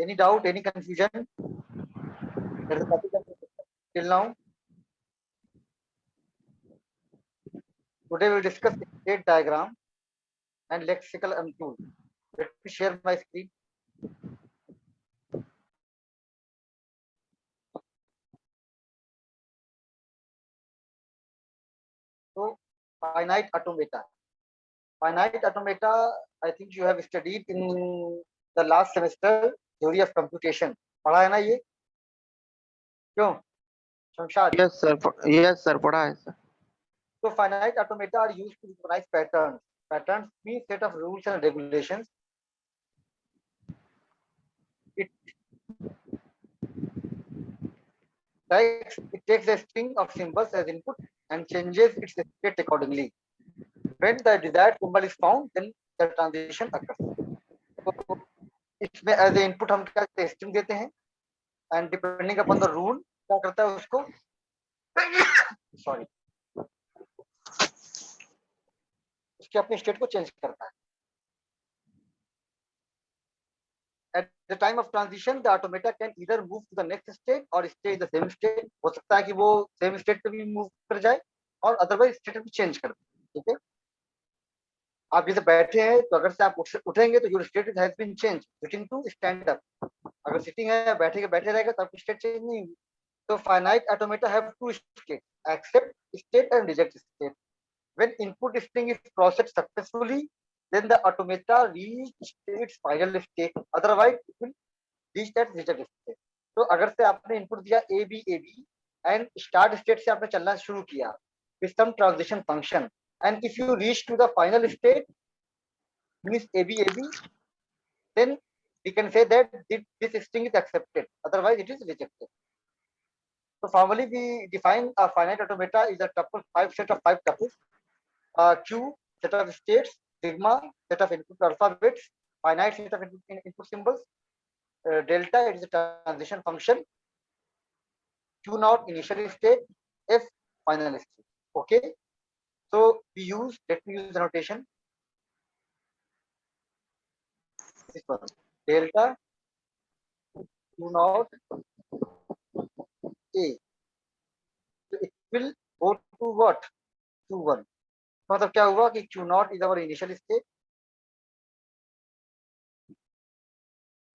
Any doubt, any confusion? That is the topic till now. Today we will discuss state diagram and lexical tool. Let me share my screen. So, finite automata. Finite automata, I think you have studied in the last semester, theory of computation. पढ़ा है ना ये? क्यों? Shamshad? Yes sir, पढ़ा है sir. So finite automata are used to recognize patterns. Patterns mean set of rules and regulations. It takes a string of symbols as input and changes its state accordingly. When the desired symbol is found, then the transition occurs. So इसमें as a input हम क्या string देते हैं and depending upon the rule क्या करता है उसको sorry उसके अपने state को change करता है. At the time of transition, the automata can either move to the next state or stay in the same state. हो सकता है कि वो same state पे भी move कर जाए और otherwise state भी change कर दे. ठीक है? आप जैसे बैठे हैं तो अगर से आप उठेंगे तो your state has been changed. Sitting to stand up. अगर sitting है बैठे रहेगा तो आपकी state change नहीं होगी. So finite automata have two states: accept state and reject state. When input string is processed successfully, then the automata reach its final state. Otherwise, it will reach that reject state. तो अगर से आपने input दिया A B and start state से आपने चलना शुरू किया with some transition function, and if you reach to the final state means a b, then we can say that this string is accepted. Otherwise, it is rejected. So formally, we define a finite automata is a tuple set of five tuples. Q set of states, sigma set of input alphabets, finite set of input symbols, delta it is a transition function, Q naught initial state, F final state. Okay, so let me use the notation. This one, delta Q naught A. So it will go to what? Q1. मतलब क्या हुआ कि Q naught is our initial state.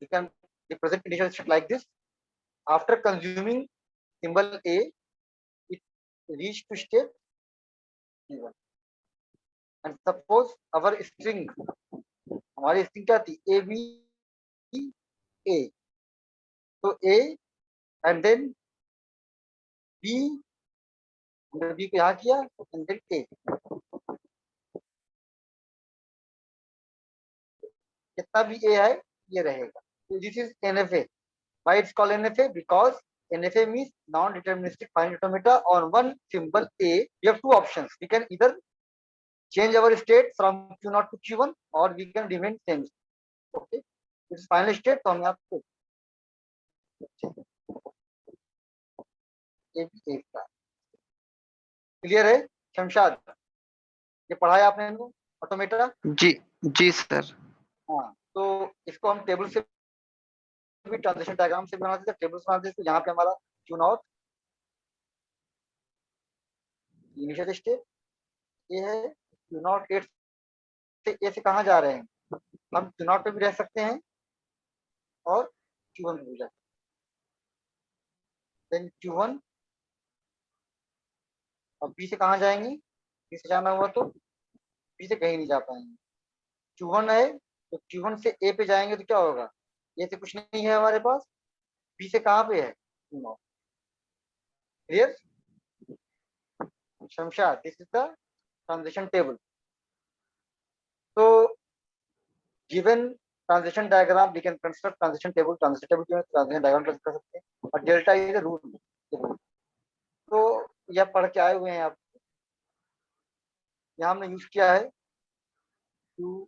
We can represent initial state like this. After consuming symbol A, it reached to state Q1. And suppose our string, हमारी string क्या थी? A B A. So A and then B, हमने B को यहाँ किया and then A. कितना भी A है ये रहेगा. So this is NFA. Why it's called NFA? Because NFA means non-deterministic finite automata. On one symbol A, we have two options. We can either change our state from Q0 to Q1 or we can remain same. Okay, this is final state. तो हम आपको clear है शमशाद? ये पढ़ाया आपने इनको automata? जी sir. हाँ, तो इसको हम टेबल से भी ट्रांजिशन डायग्राम से बना देते, टेबल बना देते. यहाँ पे हमारा Q0 इनिशियल स्टेट ये है. Q0 ए से कहाँ जा रहे हैं? हम Q0 पे भी रह सकते हैं और Q1 पे भी जा सकते हैं. देन Q1 और B से कहाँ जाएंगे? B से जाना हुआ तो B से कहीं नहीं जा पाएंगे. Q1 है तो Q1 से A पे जाएंगे तो क्या होगा? A से कुछ नहीं है हमारे पास. B से कहाँ पे है? Q0. Clear Shamshad? This is the transition table. तो given transition diagram we can construct transition table. Transition table में transition diagram कर सकते हैं. और डेल्टा इज द रूल. तो यह पढ़ के आए हुए हैं आप. यहाँ हमने यूज किया है Q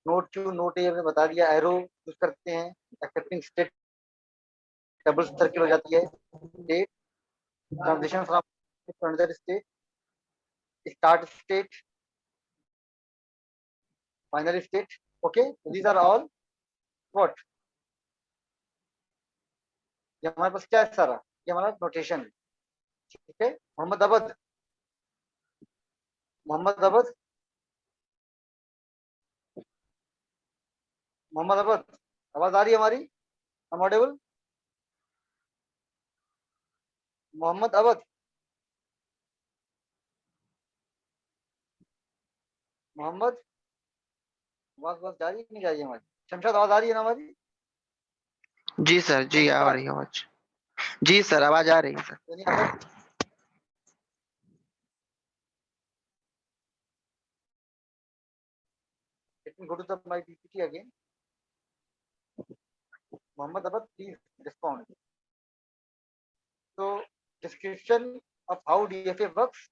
नोट ए हमने बता दिया. एरो यूज करते हैं. एक्सेप्टिंग स्टेट डबल सर्किल हो जाती है. State transition from another state, start state, final state. Okay, these are all what ये हमारे पास क्या है सारा, ये हमारा नोटेशन है। ठीक है, मोहम्मद अबद, मोहम्मद अबद, मोहम्मद अबद, आवाज आ रही है हमारी? हम ऑडिबल? मोहम्मद अबद, मोहम्मद, आवाज बस जा रही है कि नहीं जा रही है हमारी? शमशाद, आवाज आ रही है ना हमारी? जी सर, जी आ शमशाद, रही है आवाज। जी सर, आवाज आ रही है सर। यानी अगर let me go to the my PPT again. Mohammed Abad, please respond. तो description of how DFA works,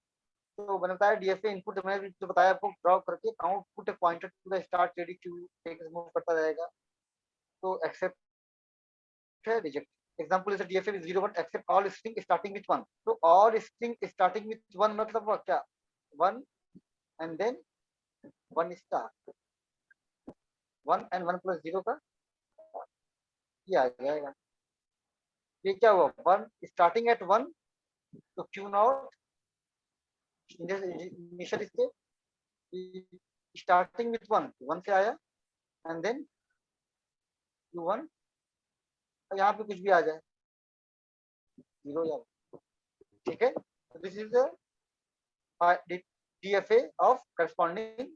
तो मैंने बताया डीएफए इनपुट, मैंने जो बताया आपको, ड्रॉ करके output pointed to the start ready to take move करता रहेगा। तो एक्सेप्ट है, reject. Example is DFA with 0 1 accept all string starting with 1। तो ऑल स्ट्रिंग स्टार्टिंग विद 1 मतलब वो क्या, 1 and then 1 star, 1 and 1 plus 0 का ये आ जाएगा। ये क्या हुआ, 1 स्टार्टिंग एट 1, तो Q not initial state starting with 1, 1 से आया, एंड देन क्यू 1, यहाँ पे कुछ भी आ जाए, 0 या 1। ठीक है, this is the DFA of corresponding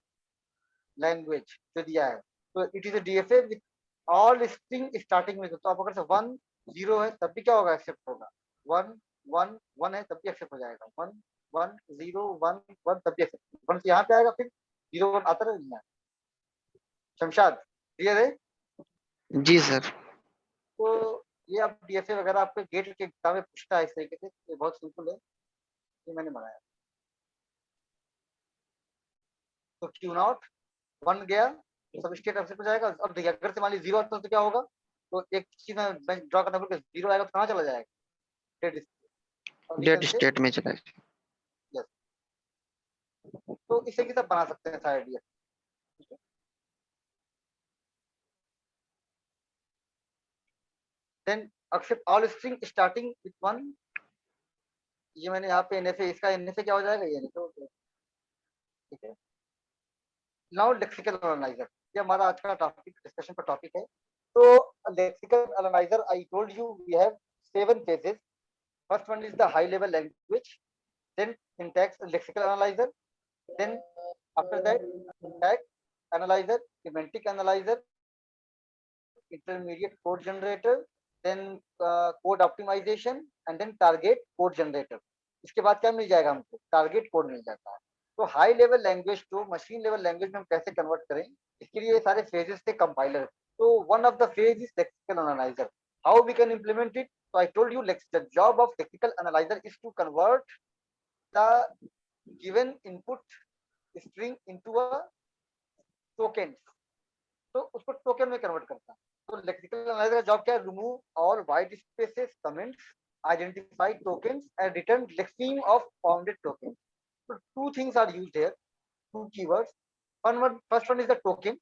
language जो दिया है। तो it is a DFA with all string starting में। तो आप अगर 1 0 है तब भी क्या होगा, एक्सेप्ट होगा। 1 1 1 है तब भी एक्सेप्ट हो जाएगा। 1 1 0 1 1 तब भी एक्सेप्ट, 1 से यहाँ पे आएगा, फिर 0 1 आता रहेगा। शमशाद, क्लियर है? जी सर। तो ये आप डीएफए वगैरह आपके गेट के एग्जाम में पूछता है इस तरीके से, ये बहुत सिंपल है, ये मैंने बनाया। तो क्यू नॉट 1 गया, सब स्टेट एक्सेप्ट हो जाएगा। अब देखिए, अगर से मान लीजिए 0 आता है तो क्या होगा, तो एक चीज मैं ड्रॉ करना पड़ेगा, 0 आएगा तो कहाँ चला जाएगा, डेड स्टेट, और डेड निकल से स्टेट में चला जाए। यस। तो इसे की सब बना सकते हैं सारे DFA. Then accept all string starting with 1, ये मैंने यहाँ पे एनएफए, इसका एनएफए क्या हो जाएगा, ये एनएफए हो जाएगा। ठीक है, नाउ लेक्सिकल एनालाइजर, ये हमारा आज का टॉपिक, डिस्कशन का टॉपिक है। तो lexical analyser, I told you we have 7 phases. First one is the high level language, then syntax lexical analyzer, then after that syntax analyzer, semantic analyzer, intermediate code generator, then code optimization, and then target code generator. इसके बाद क्या मिल जाएगा हमको, target code मिल जाता है। तो high level language to machine level language में हम कैसे कन्वर्ट करें, इसके लिए सारे फेजेस थे कंपाइलर। तो one of the phase is lexical analyser. How we can implement it? So I told you the job of lexical analyzer is to convert the given input string into a token। तो उसको token में convert करता है। तो lexical analyser का job क्या है, remove all white spaces, comments, identify tokens and return lexeme of founded tokens. So two things are used here, two keywords. First one is the token,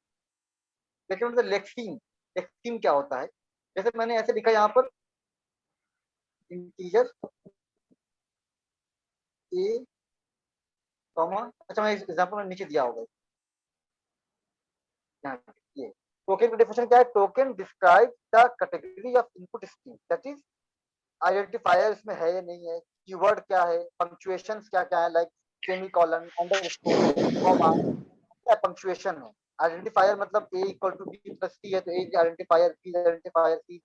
second one is the lexeme. Lexeme क्या होता है, जैसे मैंने ऐसे लिखा यहाँ पर, integer a comma, अच्छा मैं एग्जांपल में नीचे दिया होगा यहाँ पे, ये टोकन की डेफिनेशन क्या है, token describe the category of input stream, that is identifier इसमें है या नहीं है, कीवर्ड क्या है, पंक्चुएशन क्या क्या है, लाइक सेमीकोलन, अंडरस्कोर, कॉमा, क्या पंक्चुएशन है। आइडेंटिफायर मतलब A equal to B plus C है, तो A identifier, B identifier, C.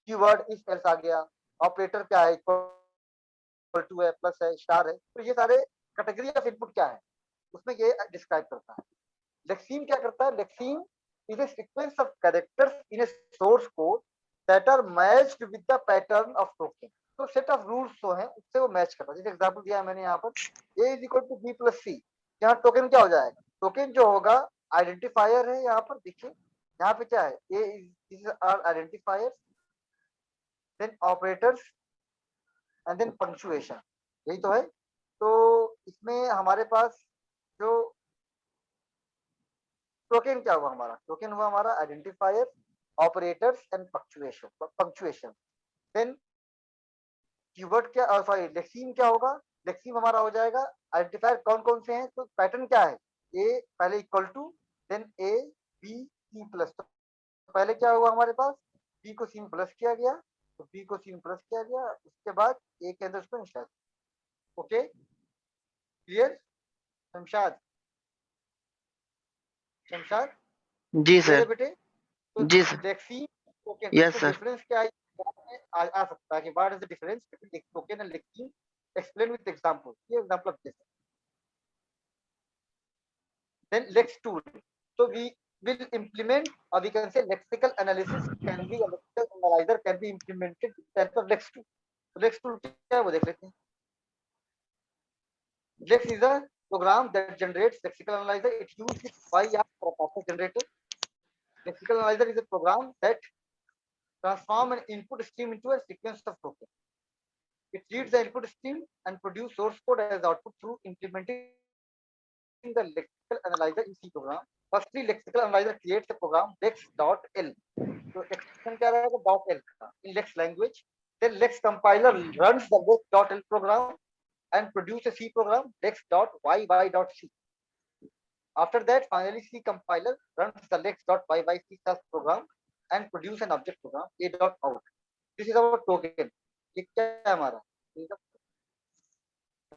Keyword if else आ गया। ऑपरेटर क्या है, इक्वल टू है, प्लस है, स्टार है। तो ये सारे कैटेगरी ऑफ इनपुट क्या है, उसमें ये डिस्क्राइब करता है। लेक्सीम क्या करता है, लेक्सीम is a sequence of characters in a source code that are matched with the pattern of token। तो सेट ऑफ रूल्स जो है उससे वो मैच करता है। जैसे एग्जांपल दिया है मैंने यहाँ पर, a is equal to B plus C, यहाँ टोकन क्या हो जाएगा, टोकन जो होगा आइडेंटिफायर है। यहाँ पर देखिए, यहाँ पे क्या है, a is our identifier, then operators, and then punctuation, यही तो है। तो इसमें हमारे पास जो टोकन क्या हुआ, हमारा टोकन हुआ हमारा identifier, operators and punctuation. Then keyword क्या, सॉरी लेक्सीम क्या होगा, लेक्सीम हमारा हो जाएगा आइडेंटिफायर कौन कौन से हैं, तो पैटर्न क्या है, ए पहले equal to, then a b c plus, तो पहले क्या हुआ हमारे पास, बी को सी में प्लस किया गया, तो बी को सी में प्लस किया गया, उसके बाद ए के अंदर उसको install, okay clear Shamshad, Shamshad ji clear है सर। बेटे। तो जी सर। लेक्सीम टोकन यस इसमें सर। डिफरेंस क्या है, आ सकता है कि what is the difference between token and lexeme, explain with example, ये example of this, then lex tool, so we will implement, or we can say lexical analysis can be, a lexical analyzer can be implemented with the help of lex tool, तो lex tool क्या है वो देख लेते हैं। lex is a program that generates lexical analyzer, it uses YR for a process generator. Lexical analyzer is a program that transform an input stream into a sequence of tokens. It reads the input stream and produce source code as output through implementing the lexical analyzer in C program. Firstly, lexical analyzer creates a program lex.l. So extension क्या रहेगा .l का in lex language. Then lex compiler runs the lex.l program and produce a C program lex.yy.c. After that, finally C compiler runs the lex.yyc program and produce an object program a.out. This is our token. ये क्या है हमारा,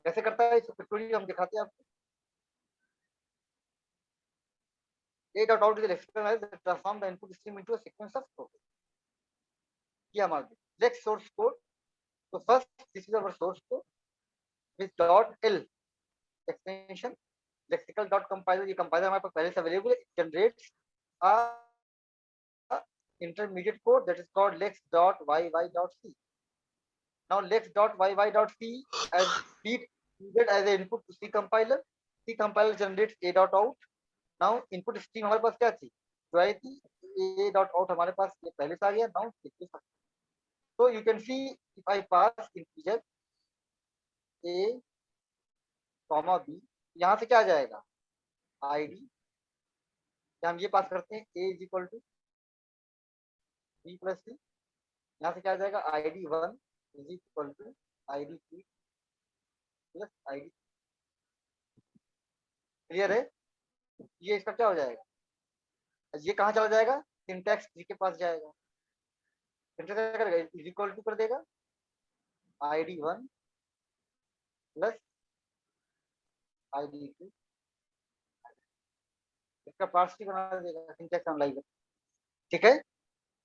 कैसे करता है इसको pictorial हम दिखाते हैं आपको। a.out is a lexical analyzer that transforms the input stream into a sequence of tokens. ये हमारा lex source code. So first, this is our source code with .l extension, lexical dot compiler, ये compiler हमारे पास पहले से available है, it generates a intermediate code that is called lex.yy.c. Now lex.yy.c as feed as an input to C compiler. C compiler generates a.out. Now input stream हमारे पास क्या थी, जो आई थी a.out हमारे पास ये पहले से आ गया। Now so you can see if I pass integer a comma b, यहाँ से क्या आ जाएगा id, हम ये पास करते हैं a is equal to B plus C, यहाँ से क्या आ जाएगा id1 is equal to id2 plus id। Clear है, ये इसका क्या हो जाएगा, ये कहाँ चला जाएगा, सिंटैक्स ट्री के पास जाएगा, सिंटैक्स क्या करेगा, इज इक्वल टू कर देगा id1 प्लस id2, इसका पार्स ट्री बना देगा सिंटैक्स एनालाइजर। ठीक है,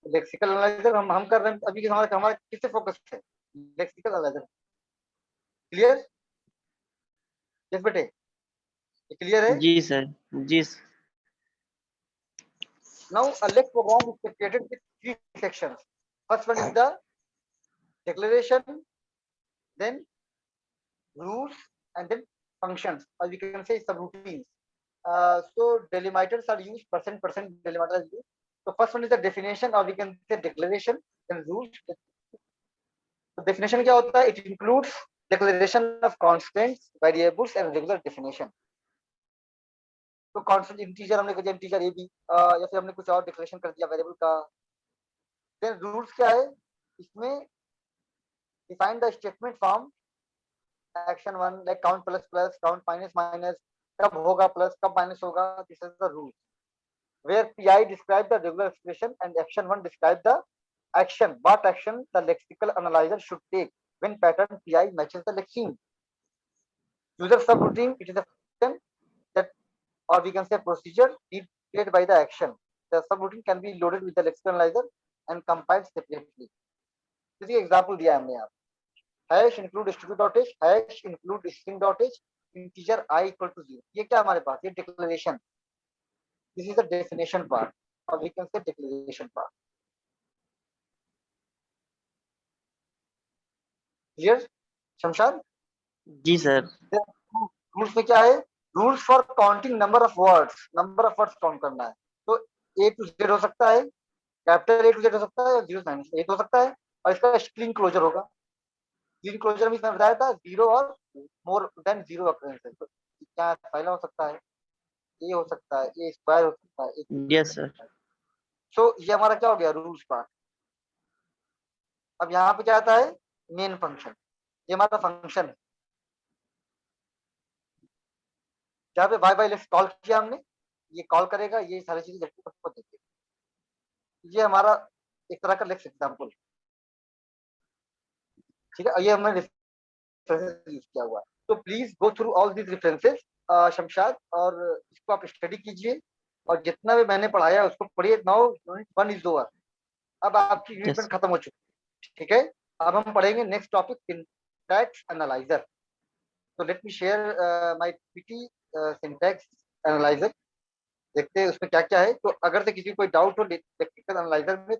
लेक्सिकल एनालाइजर हम कर रहे हैं अभी, हमारा हमारा किससे फोकस है, लेक्सिकल एनालाइजर। क्लियर, यस बेटे, क्लियर है। जी सर। जी sir. Now a lex program is created with three sections. First one is the declaration, then rules, and then functions, or we can say subroutines. So delimiters are used, percent delimiter is used. So first one is the definition, or we can say declaration, then rules. So definition क्या होता है, it includes declaration of constants, variables, and regular definition. तो constant integer हमने कहा integer A B, या फिर हमने कुछ और डिक्लेरेशन कर दिया वेरिएबल का। देन रूल्स क्या है, इसमें define the statement form action one, like count plus plus, count minus minus, कब होगा प्लस कब माइनस होगा, this is the rule. Where pi describe the regular expression and action one describe the action, what action the lexical analyzer should take when pattern pi matches the lexeme. User subroutine, it is a function that, or we can say procedure created by the action. The subroutine can be loaded with the lexical analyzer and compiled separately. इसी example दिया हमने यहाँ, hash include std dot h, hash include string dot h, integer I equal to 0। ये क्या हमारे पास, ये declaration, this is the definition part, और we can say declaration part. Clear Shamshad? जी सर। रूल्स में क्या है, rules for counting number of words, number of words count करना है। तो ए टू जेड हो सकता है, कैपिटल ए टू जेड हो सकता है, और 0 माइनस 8 हो सकता है, और इसका स्ट्रिंग क्लोजर होगा। स्ट्रिंग क्लोजर में इसमें बताया था 0 और मोर देन 0 ऑकरेंसेस, तो क्या पहला हो सकता है, ए हो सकता है, ए स्क्वायर हो सकता है। Yes sir. सो ये हमारा क्या हो गया, रूल्स पार्ट। अब यहाँ पे क्या आता है, मेन फंक्शन। ये हमारा फंक्शन है जहाँ पे वाई बाई लेट्स कॉल किया हमने, ये कॉल करेगा, ये सारी चीजें को देगी। ये हमारा एक तरह का लेक्स एग्जाम्पल, ठीक है, ये हमने रेफरेंसेस यूज किया हुआ है। तो please go through all these references Shamshad, और इसको आप स्टडी कीजिए, और जितना भी मैंने पढ़ाया है उसको पढ़िए। नाउ यूनिट 1 इज ओवर, अब आपकी यूनिट यस 1 खत्म हो चुकी है, ठीक है। अब हम पढ़ेंगे नेक्स्ट टॉपिक, सिंटैक्स एनालाइजर। तो let me share my PPT, syntax analyser. देखते हैं उसमें क्या क्या है। तो अगर से किसी को कोई डाउट हो लेक्सिकल एनालाइजर में,